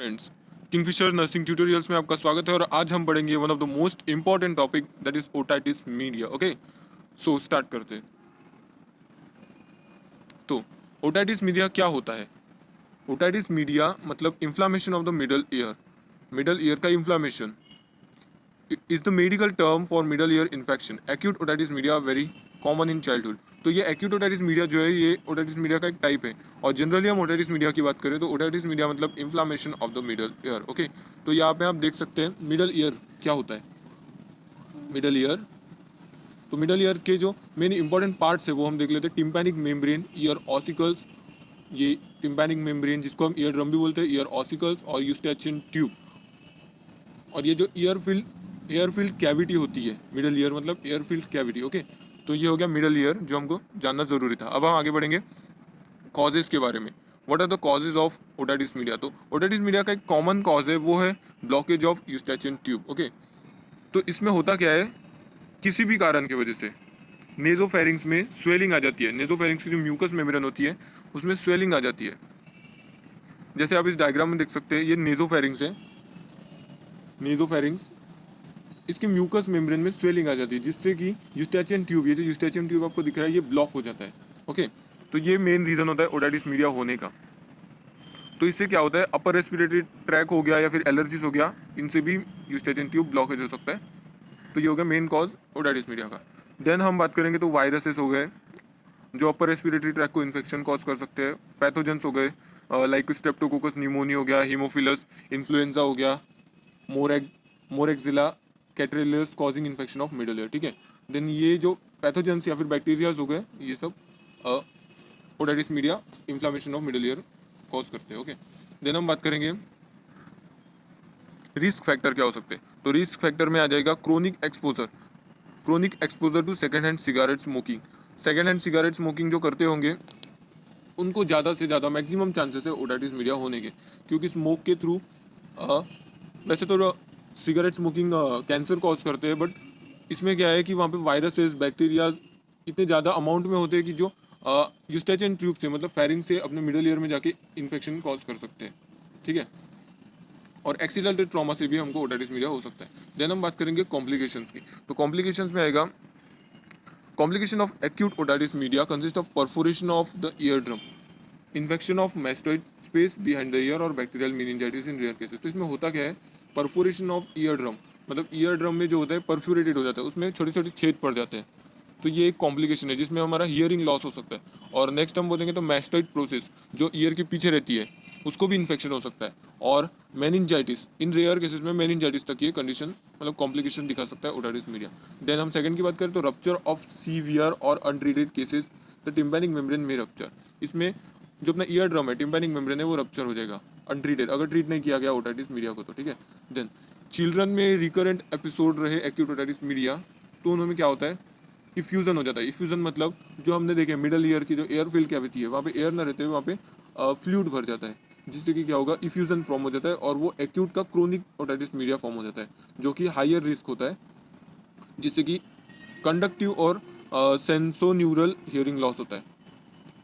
Friends, Kingfisher nursing tutorials में आपका स्वागत है और आज हम पढ़ेंगे one of the most important topic that is otitis media. Okay, so start करते हैं। तो ओटाइटिस मीडिया क्या होता है? ओटाइटिस मीडिया मतलब inflammation of the middle ear का inflammation is the medical term for middle ear infection. Acute otitis media very common in childhood. तो ये एक्यूट ओटाइटिस मीडिया जो है ये ओटाइटिस मीडिया का एक टाइप है। और जनरली हम ओटाइटिस मीडिया की बात करें तो ओटाइटिस मीडिया मतलब inflammation of the middle year. Okay, तो यहाँ पे आप देख सकते हैं मिडल ईयर क्या होता है। मिडल ईयर, तो मिडल ईयर के जो मेन इंपॉर्टेंट पार्ट्स है वो हम देख लेते हैं। टिम्पैनिक मेम्ब्रेन, ईयर ऑसिकल्स, ये टिम्पैनिक मेम्ब्रेन जिसको हम ईयर ड्रम भी बोलते हैं, ईयर ऑसिकल्स और यूस्टेचियन ट्यूब। और ये जो एयरफील्ड कैविटी होती है, मिडल ईयर मतलब एयरफील्ड कैविटी। ओके, तो ये हो गया मिडल ईयर जो हमको जानना जरूरी था। अब हम आगे बढ़ेंगे कॉजेज के बारे में। What are the causes of otitis media? तो ओटाइटिस मीडिया का एक कॉमन कॉज है वो है blockage of Eustachian tube. Okay, तो इसमें होता क्या है, किसी भी कारण की वजह से नेजोफेरिंग्स में स्वेलिंग आ जाती है। नेजोफेरिंग्स की जो म्यूकस मेम्ब्रेन होती है उसमें स्वेलिंग आ जाती है। जैसे आप इस डायग्राम में देख सकते हैं, ये नेजोफेरिंग्स है। नेजोफेरिंग्स, इसके म्यूकस मेम्ब्रेन में स्वेलिंग आ जाती है जिससे कि यूस्टेचियन ट्यूब, ये जो यूस्टेचियन ट्यूब आपको दिख रहा है ये ब्लॉक हो जाता है। ओके, तो ये मेन रीजन होता है ओटाइटिस मीडिया होने का। तो इससे क्या होता है, अपर रेस्पिरेटरी ट्रैक हो गया या फिर एलर्जीज हो गया, इनसे भी यूस्टेचियन ट्यूब ब्लॉकेज हो सकता है। तो ये हो गया मेन कॉज ओटाइटिस मीडिया का। देन हम बात करेंगे तो वायरसेस हो गए जो अपर रेस्पिरेटरी ट्रैक को इन्फेक्शन कॉज कर सकते हैं। पैथोजेंस हो गए लाइक स्ट्रेप्टोकोकस निमोनिया हो गया, हीमोफिलस इन्फ्लुएंजा हो गया, moraxella catarrhalis causing infection of middle ear. ठीक है, देन ये जो पैथोजेंस या फिर बैक्टीरियाज हो गए ये सब otitis media inflammation of middle year cause करते हैं। ओके, देन हम बात करेंगे रिस्क फैक्टर क्या हो सकते हैं। तो रिस्क फैक्टर में आ जाएगा chronic exposure to second hand cigarette smoking. Second hand cigarette smoking जो करते होंगे उनको ज़्यादा से ज़्यादा मैक्सिमम चांसेस है ओटाइटिस मीडिया होने के, क्योंकि स्मोक के थ्रू वैसे तो सिगरेट स्मोकिंग कैंसर कॉज करते हैं, बट इसमें क्या है कि वहाँ पे वायरसेस बैक्टीरियाज इतने ज़्यादा अमाउंट में होते हैं कि जो यूस्टेचियन ट्यूब से मतलब फेरिंग से अपने मिडल ईयर में जाके इन्फेक्शन कॉज कर सकते हैं। ठीक है, और एक्सीडेंटल ट्रॉमा से भी हमको ओटाइटिस मीडिया हो सकता है। देन हम बात करेंगे कॉम्प्लिकेशंस की। तो कॉम्प्लिकेशंस में आएगा complication of acute otitis media consist of perforation of the eardrum, infection of mastoid space behind the ear और bacterial meningitis in rare cases. तो इसमें होता क्या है, परफोरेशन ऑफ ईयर ड्रम मतलब ईयर ड्रम में जो होता है परफ्यूरेटेड हो जाता है, उसमें छोटे छोटे छेद पड़ जाते हैं। तो ये एक कॉम्प्लिकेशन है जिसमें हमारा हियरिंग लॉस हो सकता है। और नेक्स्ट हम बोलेंगे तो मैस्टोइड प्रोसेस जो ईयर के पीछे रहती है उसको भी इन्फेक्शन हो सकता है। और मेनिंजाइटिस, इन रेयर केसेस में मेनिंजाइटिस तक ये कंडीशन मतलब कॉम्प्लिकेशन दिखा सकता है ओटाइटिस मीडिया। देन हम सेकंड की बात करें तो रप्चर ऑफ सीवियर और untreated cases the tympanic membrane में रप्चर। इसमें जो अपना ईयर ड्रम है, टिम्पैनिक मेम्ब्रेन है, वो रप्चर हो जाएगा अनट्रीटेड, अगर ट्रीट नहीं किया गया ओटाइटिस मीडिया को तो। ठीक है, देन चिल्ड्रन में रिकरेंट एपिसोड रहे एक्यूट ओटाइटिस मीडिया तो उन्होंने क्या होता है, इफ्यूजन हो जाता है। इफ्यूजन मतलब जो हमने देखे मिडल ईयर की जो एयरफील्ड कैविटी है वहाँ पे एयर ना रहते हुए वहाँ पे फ्लूइड भर जाता है, जिससे कि क्या होगा, इफ्यूजन फॉर्म हो जाता है और वो एक्यूट का क्रोनिक ओटाइटिस मीडिया फॉर्म हो जाता है जो कि हायर रिस्क होता है, जिससे कि कंडक्टिव और सेंसोन्यूरल हियरिंग लॉस होता है।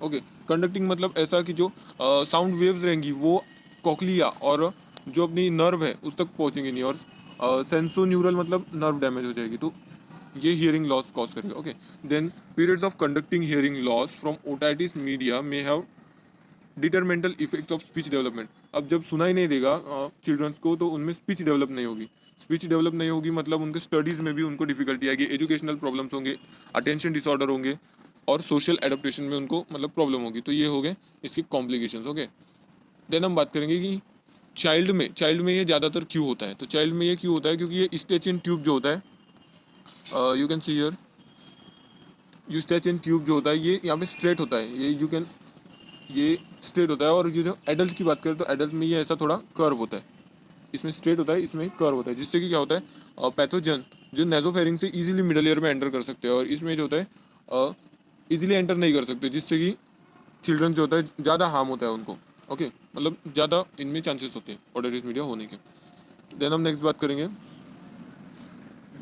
ओके, कंडक्टिंग मतलब ऐसा कि जो साउंड वेव्स रहेंगी वो कॉकलिया और जो अपनी नर्व है उस तक पहुंचेंगी नहीं, और सेंसोन्यूरल मतलब नर्व डैमेज हो जाएगी, तो ये हियरिंग लॉस कॉज करेगा। Okay, then periods of conducting hearing loss from otitis media may have detrimental effect of speech development. अब जब सुनाई नहीं देगा चिल्ड्रंस को तो उनमें स्पीच डेवलप नहीं होगी। स्पीच डेवलप नहीं होगी मतलब उनके स्टडीज़ में भी उनको डिफिकल्टी आएगी, एजुकेशनल प्रॉब्लम्स होंगे, अटेंशन डिसऑर्डर होंगे और सोशल एडेप्टेशन में उनको मतलब प्रॉब्लम होगी। तो ये हो गए इसके कॉम्प्लिकेशंस। ओके, देन हम बात करेंगे कि चाइल्ड में ये ज़्यादातर क्यों होता है। तो चाइल्ड में ये क्यों होता है, क्योंकि ये स्टेचियन ट्यूब जो होता है, you can see here, eustachian tube जो होता है ये यहाँ पे स्ट्रेट होता है, ये स्ट्रेट होता है। और ये जो एडल्ट की बात करें तो एडल्ट में ये ऐसा थोड़ा कर्व होता है, इसमें स्ट्रेट होता है, इसमें कर्व होता है, जिससे कि क्या होता है, पैथोजन जो नेजोफेरिंग से इजीली मिडल ईयर में एंटर कर सकते हैं और इसमें जो होता है इजीली एंटर नहीं कर सकते, जिससे कि चिल्ड्रन जो होता है ज़्यादा हार्म होता है उनको। ओके, मतलब ज़्यादा इनमें चांसेस होते हैं ओटाइटिस मीडिया होने के। देन हम नेक्स्ट बात करेंगे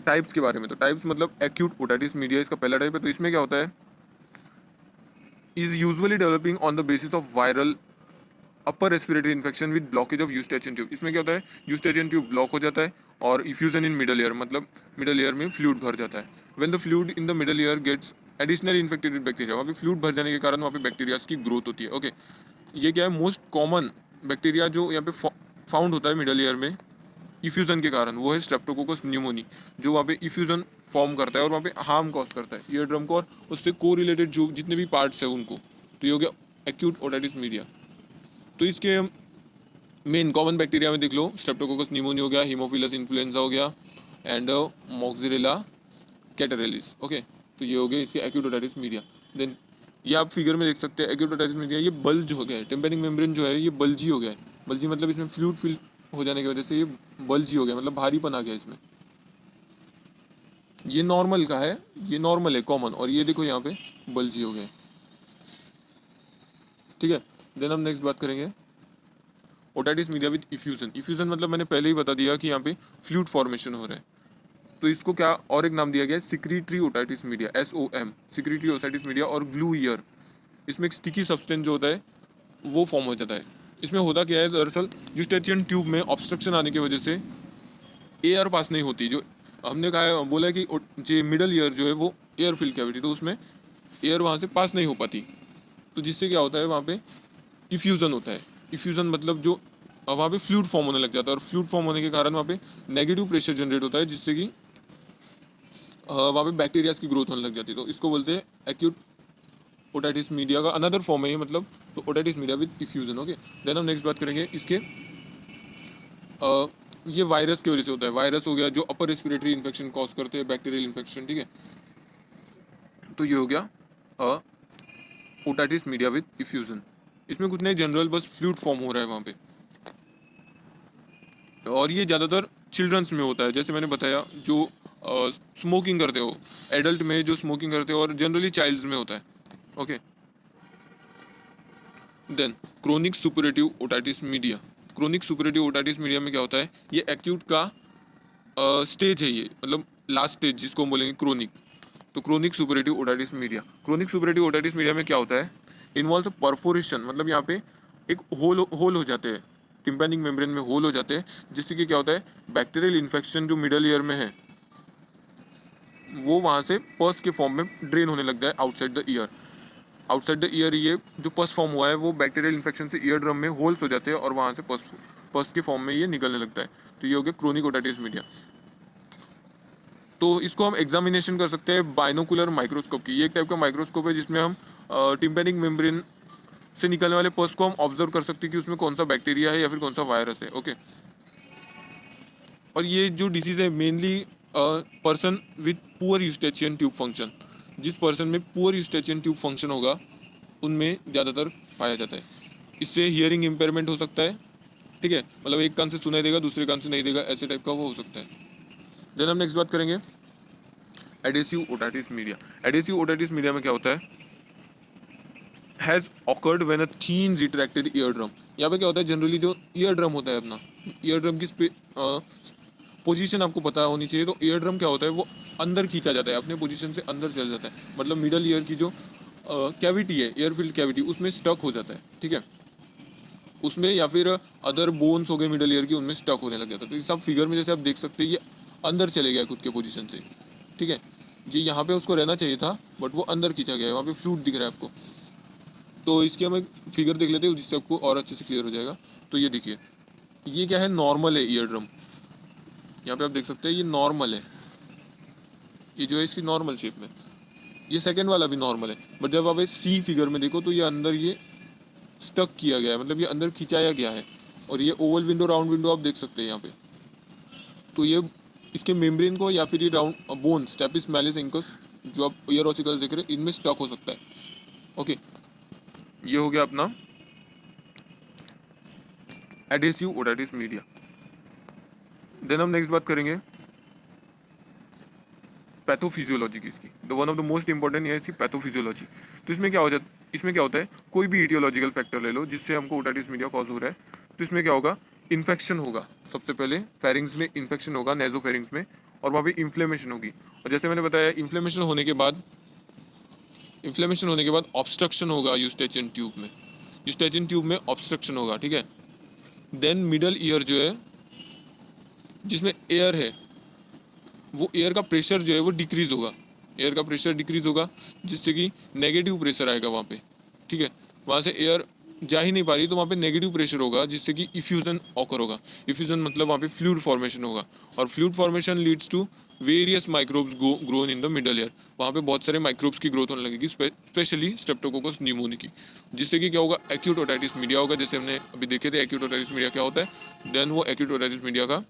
टाइप्स के बारे में। तो टाइप्स मतलब एक्यूट ओटाइटिस मीडिया इसका पहला टाइप है। तो इसमें क्या होता है, is usually developing on the basis of viral upper respiratory infection with blockage of Eustachian tube, इसमें क्या होता है, यूस्टेचियन ट्यूब ब्लॉक हो जाता है और इफ्यूजन इन मिडल ईयर, मतलब मिडल ईयर में फ्लूइड भर जाता है। When the fluid in the middle ear gets additionally infected with bacteria, वहाँ पे फ्लूइड भर जाने के कारण वहाँ पे बैक्टीरियाज की ग्रोथ होती है। ओके, ये क्या है, मोस्ट कॉमन बैक्टीरिया जो यहाँ पे फाउंड होता है मिडल ईयर में इफ्यूजन के कारण, वो है स्ट्रेप्टोकोकस न्यूमोनी, जो वहाँ पे इफ्यूजन फॉर्म करता है और वहाँ पे हार्म कॉज करता है ईयर ड्रम को और उससे को रिलेटेड जो जितने भी पार्ट्स है उनको। तो ये हो गया एक्यूट ओटाइटिस मीडिया। तो इसके मेन कॉमन बैक्टीरिया में देख लो, स्ट्रेप्टोकोकस न्यूमोनी हो गया, हीमोफिलस इन्फ्लुएंजा हो गया एंड मोक्सिरेला कैटरेलिस। ओके, तो ये हो गया इसके एक्यूट ओटाइटिस मीडिया। देन ये आप फिगर में देख सकते हैं, एक्यूट ओटाइटिस मीडिया ये बल्ज हो गया है, टिम्पैनिक मेम्ब्रेन जो है ये बल्जी हो गया है। बल्जी मतलब इसमें फ्लूइड फिल हो जाने की वजह से ये बल्जी हो गया, मतलब भारीपन आ गया इसमें। ये नॉर्मल का है, ये नॉर्मल है कॉमन, और ये देखो यहाँ पे बल्जी हो गया। ठीक है, देन हम नेक्स्ट बात करेंगे otitis media with effusion. Effusion मतलब मैंने पहले ही बता दिया कि यहाँ पे फ्लूइड फॉर्मेशन हो रहा है, तो इसको क्या और एक नाम दिया गया है, secretory otitis media, SOM, secretory otitis media और ग्लू ईयर। इसमें एक स्टिकी सब्सटेंस जो होता है वो फॉर्म हो जाता है। इसमें होता क्या है, दरअसल यूस्टेचियन ट्यूब में ऑब्स्ट्रक्शन आने की वजह से एयर पास नहीं होती, जो हमने कहा है, बोला है कि जो मिडल ईयर जो है वो एयर फिल कैविटी, तो उसमें एयर वहाँ से पास नहीं हो पाती, तो जिससे क्या होता है वहाँ पे इफ्यूज़न होता है। इफ्यूज़न मतलब जो वहाँ पे फ्लूइड फॉर्म होने लग जाता है, और फ्लूइड फॉर्म होने के कारण वहाँ पे नेगेटिव प्रेशर जनरेट होता है, जिससे कि वहाँ पे बैक्टीरियाज की ग्रोथ होने लग जाती है। तो इसको बोलते हैं एक्यूट ओटाइटिस मीडिया का अनदर फॉर्म है ये, मतलब तो otitis media with effusion. Okay, then हम नेक्स्ट बात करेंगे इसके ये वायरस की वजह से होता है। वायरस हो गया जो अपर रेस्पिरेटरी इन्फेक्शन कॉज करते हैं, बैक्टीरियल इन्फेक्शन। ठीक है, तो ये हो गया ओटाइटिस मीडिया विद इफ्यूजन। इसमें कुछ नहीं, जनरल बस फ्लूइड फॉर्म हो रहा है वहाँ पे, और ये ज़्यादातर चिल्ड्रंस में होता है। जैसे मैंने बताया, जो स्मोकिंग करते हो, एडल्ट में जो स्मोकिंग करते हो, और जनरली चाइल्ड्स में होता है। Okay, then chronic suppurative otitis media. Chronic suppurative otitis media में क्या होता है, ये एक्यूट का स्टेज है, ये मतलब लास्ट स्टेज जिसको हम बोलेंगे क्रोनिक। तो chronic suppurative otitis media, chronic suppurative otitis media में क्या होता है, इन्वॉल्व परफोरेशन, मतलब यहाँ पे एक होल हो जाते हैं, टिम्पैनिक मेम्ब्रेन में होल हो जाते हैं, जिससे कि क्या होता है, बैक्टीरियल इन्फेक्शन जो मिडल ईयर में है वो वहाँ से पस के फॉर्म में ड्रेन होने लग जाए outside the year. Outside the year ये जो पस फॉर्म हुआ है वो बैक्टीरियल इन्फेक्शन से ईयर ड्रम में होल्स हो जाते हैं, और वहाँ से पस के फॉर्म में ये निकलने लगता है। तो ये हो गया क्रोनिक ओटाइटिस मीडिया। तो इसको हम एग्जामिनेशन कर सकते हैं बाइनोकुलर माइक्रोस्कोप की। ये एक टाइप का माइक्रोस्कोप है जिसमें हम टिम्पैनिक मेम्ब्रेन से निकलने वाले पस को हम ऑब्जर्व कर सकते हैं कि उसमें कौन सा बैक्टीरिया है या फिर कौन सा वायरस है। ओके, और ये जो डिसीज है mainly person with poor eustachian tube function, जिस पर्सन में पुअर यूस्टेचियन ट्यूब फंक्शन होगा उनमें ज़्यादातर पाया जाता है। इससे हियरिंग इम्पेयरमेंट हो सकता है। ठीक है, मतलब एक कान से सुनाई देगा दूसरे कान से नहीं देगा, ऐसे टाइप का वो हो सकता है। देन हम नेक्स्ट बात करेंगे adhesive otitis media. Adhesive otitis media में क्या होता है, has awkward when a thin retracted ear drum. यहाँ पे क्या होता है, जनरली जो ईयर ड्रम होता है अपना, ईयर ड्रम की पोजीशन आपको पता होनी चाहिए। तो ईयर ड्रम क्या होता है, वो अंदर खींचा जाता है, अपने पोजीशन से अंदर चल जाता है, मतलब मिडल ईयर की जो कैविटी है, एयर फील्ड कैविटी, उसमें स्टक हो जाता है। ठीक है, उसमें या फिर अदर बोन्स हो गए मिडल ईयर की, उनमें स्टक होने लग जाता है। तो इस सब फिगर में जैसे आप देख सकते हैं ये अंदर चले गया खुद के पोजीशन से। ठीक है, ये यहाँ पे उसको रहना चाहिए था बट वो अंदर खींचा गया है, वहाँ पे फ्लूइड दिख रहा है आपको। तो इसकी हम एक फिगर देख लेते हैं जिससे आपको और अच्छे से क्लियर हो जाएगा। तो ये देखिए, ये क्या है, नॉर्मल है ईयर ड्रम, यहाँ पे आप देख सकते हैं ये नॉर्मल है, ये जो है इसकी नॉर्मल शेप में। ये सेकेंड वाला भी नॉर्मल है, बट जब आप सी फिगर में देखो तो ये अंदर ये स्टक किया गया है, मतलब ये अंदर खिंचाया गया है। और ये ओवल विंडो राउंड विंडो आप देख सकते हैं यहाँ पे। तो ये इसके मेम्ब्रेन को या फिर ये round bone stapes malleus incus जो आप ईयर ऑसिकल्स देख रहे हैं इनमें स्टक हो सकता है। ओके, ये हो गया अपना एडेसिव ओटाइटिस मीडिया। देन हम नेक्स्ट बात करेंगे पैथोफिजियोलॉजी की। इसकी the one of the most important है इसकी पैथोफिजियोलॉजी। तो इसमें क्या हो जाता है, इसमें क्या होता है, कोई भी इटियोलॉजिकल फैक्टर ले लो जिससे हमको ओटाइटिस मीडिया कॉज हो रहा है। तो इसमें क्या होगा, इन्फेक्शन होगा, सबसे पहले फेरिंग्स में इन्फेक्शन होगा, नेजोफेरिंग्स में, और वहाँ पे इन्फ्लेमेशन होगी। और जैसे मैंने बताया, इन्फ्लेमेशन होने के बाद ऑब्स्ट्रक्शन होगा यूस्टेचियन ट्यूब में, यूस्टेचियन ट्यूब में ऑब्स्ट्रक्शन होगा, ठीक है। देन मिडल ईयर जो है जिसमें एयर है, वो एयर का प्रेशर जो है वो डिक्रीज होगा, एयर का प्रेशर डिक्रीज होगा जिससे कि नेगेटिव प्रेशर आएगा वहाँ पे, ठीक है। वहाँ से एयर जा ही नहीं पा रही तो वहाँ पे नेगेटिव प्रेशर होगा जिससे कि इफ्यूजन ऑकर होगा। इफ्यूजन मतलब वहाँ पे फ्लूइड फॉर्मेशन होगा, और fluid formation leads to various microbes grown in the middle ear. वहाँ पे बहुत सारे माइक्रोब्स की ग्रोथ होने लगेगी, स्पेशली स्ट्रेप्टोकोकस न्यूमोनी की, जिससे कि क्या होगा, एक्यूट ओटाइटिस मीडिया होगा। जैसे हमने अभी देखे थे एक्यूट ओटाइटिस मीडिया क्या होता है, देन वो एक्यूट ओटाइटिस मीडिया का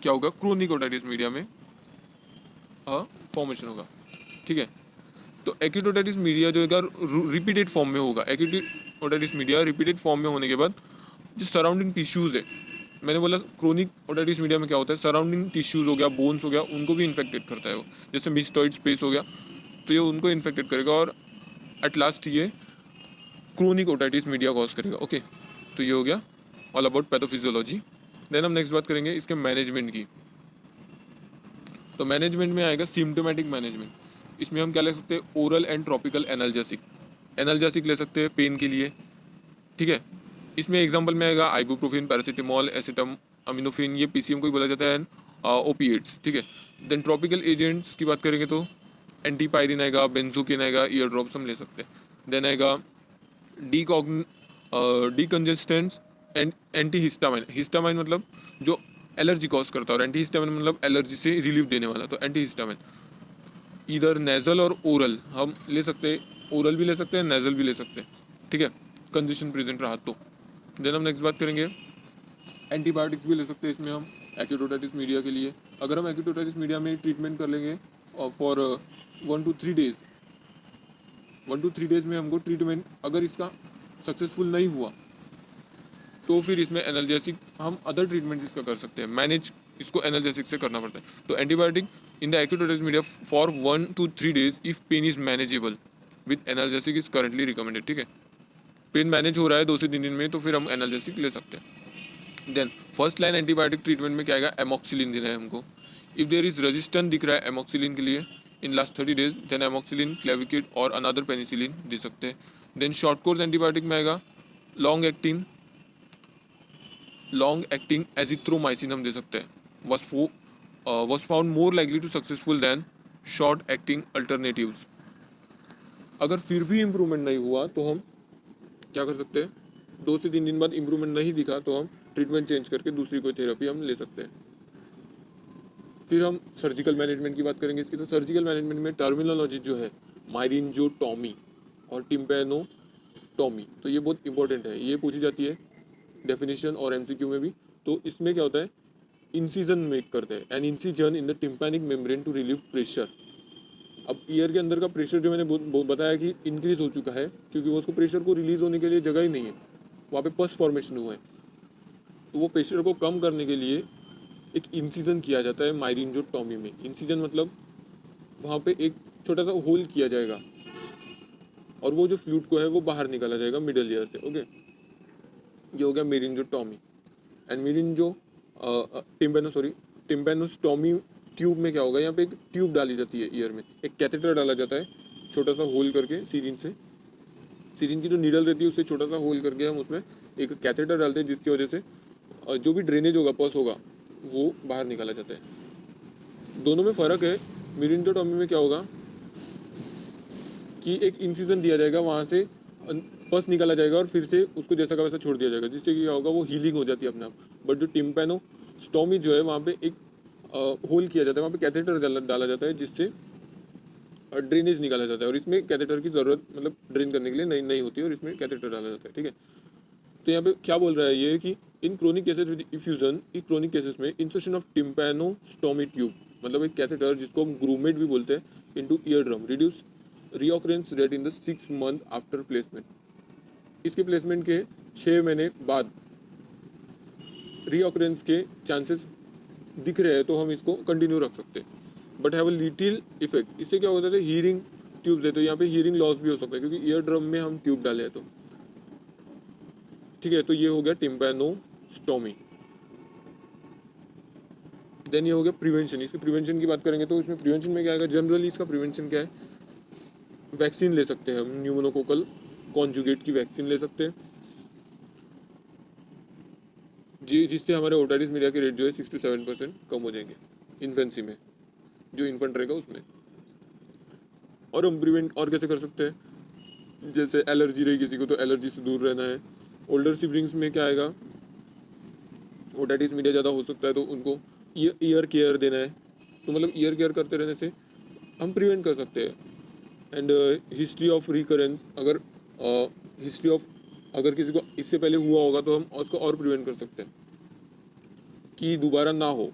क्या होगा, क्रोनिक ओटाइटिस मीडिया में फॉर्मेशन होगा, ठीक है। तो एक्यूट ओटाइटिस मीडिया जो है रिपीटेड फॉर्म में होगा। Acute otitis media repeated form में होने के बाद जो सराउंडिंग टिश्यूज़ है, मैंने बोला क्रोनिक ओटाइटिस मीडिया में क्या होता है, सराउंडिंग टिश्यूज़ हो गया, बोन्स हो गया, उनको भी इन्फेक्टेड करता है वो, जैसे मिस्टॉइड स्पेस हो गया, तो ये उनको इन्फेक्टेड करेगा और एट लास्ट ये क्रोनिक ओटाइटिस मीडिया कॉज करेगा। ओके, तो ये हो गया ऑल अबाउट पैथोफिजियोलॉजी। देन हम नेक्स्ट बात करेंगे इसके मैनेजमेंट की। तो मैनेजमेंट में आएगा सिम्टोमेटिक मैनेजमेंट। इसमें हम क्या ले सकते हैं, oral and tropical analgesic. Analgesic ले सकते हैं पेन के लिए, ठीक है। इसमें एग्जांपल में आएगा आइबुप्रोफेन, पैरासीटामोल, एसिटम अमीनोफिन, ये पीसीएम को ही बोला जाता है, ओपिएट्स, ठीक है। देन ट्रॉपिकल एजेंट्स की बात करेंगे तो एंटीपायरिन आएगा, बेंजोकिन आएगा, ईयर ड्रॉप्स हम ले सकते हैं। देन आएगा डीकंजेस्टेंट्स एंड एंटी हिस्टामाइन। हिस्टामाइन मतलब जो एलर्जी कॉज करता है, और एंटी हिस्टामाइन मतलब एलर्जी से रिलीफ देने वाला, तो एंटी हिस्टामाइन इधर नेजल और ओरल हम ले सकते हैं, ओरल भी ले सकते हैं, नेजल भी ले सकते हैं, ठीक है, कंजेशन प्रेजेंट रहा तो। देन हम नेक्स्ट बात करेंगे एंटीबायोटिक्स भी ले सकते हैं इसमें हम एक्यूट ओटाइटिस मीडिया के लिए। अगर हम एक्यूट ओटाइटिस मीडिया में ट्रीटमेंट कर लेंगे for 1 to 3 days, 1 to 3 days में हमको ट्रीटमेंट अगर इसका सक्सेसफुल नहीं हुआ तो फिर इसमें एनाल्जेसिक हम अदर ट्रीटमेंट इसका कर सकते हैं, मैनेज इसको एनाल्जेसिक से करना पड़ता है। तो antibiotic in the acute otitis media for 1 to 3 days if pain is manageable with analgesic is currently recommended, ठीक है। पेन मैनेज हो रहा है 2 से 3 दिन में तो फिर हम एनाल्जेसिक ले सकते हैं। Then first line antibiotic treatment में क्या आएगा, एमोक्सिलिन देना है हमको। इफ देयर इज रेजिस्टेंस दिख रहा है एमोक्सिलिन के लिए in last 30 days, then amoxicillin, क्लेविकिड और अनदर पेनिसिलिन दे सकते हैं। देन शॉर्ट कोर्स एंटीबायोटिक में आएगा लॉन्ग एक्टिंग एजिथ्रोमाइसिन हम दे सकते हैं। Was found more likely to successful than short acting alternatives. अगर फिर भी इम्प्रूवमेंट नहीं हुआ तो हम क्या कर सकते हैं, 2 से 3 दिन बाद इम्प्रूवमेंट नहीं दिखा तो हम ट्रीटमेंट चेंज करके दूसरी कोई थेरेपी हम ले सकते हैं। फिर हम सर्जिकल मैनेजमेंट की बात करेंगे इसकी। तो सर्जिकल मैनेजमेंट में टर्मिनोलॉजी जो है मायरिंजोटॉमी और टिम्पैनोटॉमी, तो ये बहुत इंपॉर्टेंट है, ये पूछी जाती है डेफिनेशन और एमसीक्यू में भी। तो इसमें क्या होता है, इंसिजन मेक करते हैं, an incision in the tympanic membrane to relieve pressure. अब ईयर के अंदर का प्रेशर जो मैंने बताया कि इंक्रीज हो चुका है, क्योंकि वो उसको प्रेशर को रिलीज होने के लिए जगह ही नहीं है, वहाँ पे पस फॉर्मेशन हुआ है, तो वो प्रेशर को कम करने के लिए एक इंसिजन किया जाता है मायरिंजोटॉमी में। इंसिजन मतलब वहाँ पे एक छोटा सा होल किया जाएगा और वो जो फ्लूइड को है वो बाहर निकाला जाएगा मिडल ईयर से। ओके, ये हो गया मेरिंजोटॉमी। एंड मेरिंजो टिम्पैनोस्टॉमी ट्यूब में क्या होगा, यहाँ पे एक ट्यूब डाली जाती है ईयर में, एक कैथेटर डाला जाता है छोटा सा होल करके, सीरिंज से, सीरिंज की जो नीडल रहती है उससे छोटा सा होल करके हम उसमें एक कैथेटर डालते हैं, जिसकी वजह से जो भी ड्रेनेज होगा, पस होगा, वो बाहर निकाला जाता है। दोनों में फ़र्क है। मेरिंजोटॉमी में क्या होगा कि एक इंसिजन दिया जाएगा, वहाँ से पस निकाला जाएगा और फिर से उसको जैसा का वैसा छोड़ दिया जाएगा, जिससे कि क्या होगा, वो हीलिंग हो जाती है अपने आप। बट जो टिम्पैनोस्टॉमी जो है, वहाँ पे एक होल किया जाता है, वहाँ पे कैथेटर डाला जाता है, जिससे ड्रेनेज निकाला जाता है। और इसमें कैथेटर की ज़रूरत मतलब ड्रेन करने के लिए नहीं होती है, और इसमें कैथेटर डाला जाता है, ठीक है। तो यहाँ पे क्या बोल रहा है ये कि in chronic cases with effusion, in chronic cases में इंसर्शन ऑफ टिम्पैनोस्टॉमी ट्यूब, मतलब एक कैथेटर जिसको हम ग्रूमेट भी बोलते हैं, into eardrum reduce reoccurrence rate in the 6 month after placement. इसके प्लेसमेंट के 6 महीने बाद रीऑकरेंस के चांसेस दिख रहे हैं तो हम इसको कंटिन्यू रख सकते हैं, but have a little effect. इससे क्या होता है, हीयरिंग ट्यूब्स है तो यहाँ पे हीयरिंग लॉस भी हो सकता है, क्योंकि ईयर ड्रम में हम ट्यूब डाले हैं तो, ठीक है। तो ये हो गया टिम्पैनोस्टॉमी। देन ये हो गया प्रिवेंशन। इसके प्रिवेंशन की बात करेंगे तो इसमें प्रिवेंशन में क्या आएगा, जनरली इसका प्रिवेंशन क्या है, वैक्सीन ले सकते हैं हम न्यूमोनोकोकल कॉन्जुगेट की वैक्सीन ले सकते हैं जी, जिससे हमारे ओटाइटिस मीडिया के रेट जो है 6 to 7% कम हो जाएंगे इन्फेंसी में, जो इन्फेंट रहेगा उसमें। और हम प्रिवेंट और कैसे कर सकते हैं, जैसे एलर्जी रही किसी को तो एलर्जी से दूर रहना है। ओल्डर सिबलिंग्स में क्या आएगा, ओटाइटिस मीडिया ज़्यादा हो सकता है तो उनको ईयर केयर देना है, तो मतलब ईयर केयर करते रहने से हम प्रिवेंट कर सकते हैं। एंड हिस्ट्री ऑफ रिकरेंस, अगर हिस्ट्री ऑफ अगर किसी को इससे पहले हुआ होगा तो हम उसको और प्रिवेंट कर सकते हैं कि दोबारा ना हो।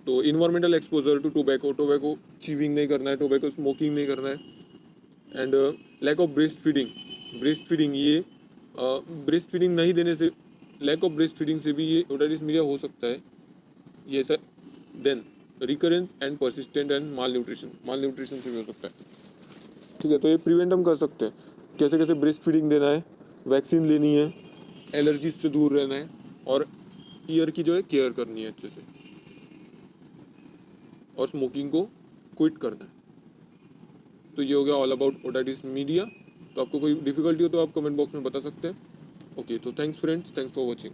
तो environmental exposure to tobacco, tobacco chewing नहीं करना है, टोबैको स्मोकिंग नहीं करना है। And lack of breast feeding, breast feeding ये ब्रेस्ट फीडिंग नहीं देने से, लैक ऑफ ब्रेस्ट फीडिंग से भी ये ओटाइटिस मीडिया हो सकता है ये sir. Then recurrence and persistent and malnutrition से भी हो सकता है। ठीक है, तो ये प्रिवेंट हम कर सकते हैं। कैसे कैसे, ब्रेस्ट फीडिंग देना है, वैक्सीन लेनी है, एलर्जीज से दूर रहना है, और ईयर की जो है केयर करनी है अच्छे से, और स्मोकिंग को क्विट करना है। तो ये हो गया ऑल अबाउट ओटाइटिस मीडिया। तो आपको कोई डिफिकल्टी हो तो आप कमेंट बॉक्स में बता सकते हैं। ओके, तो thanks friends, thanks for watching.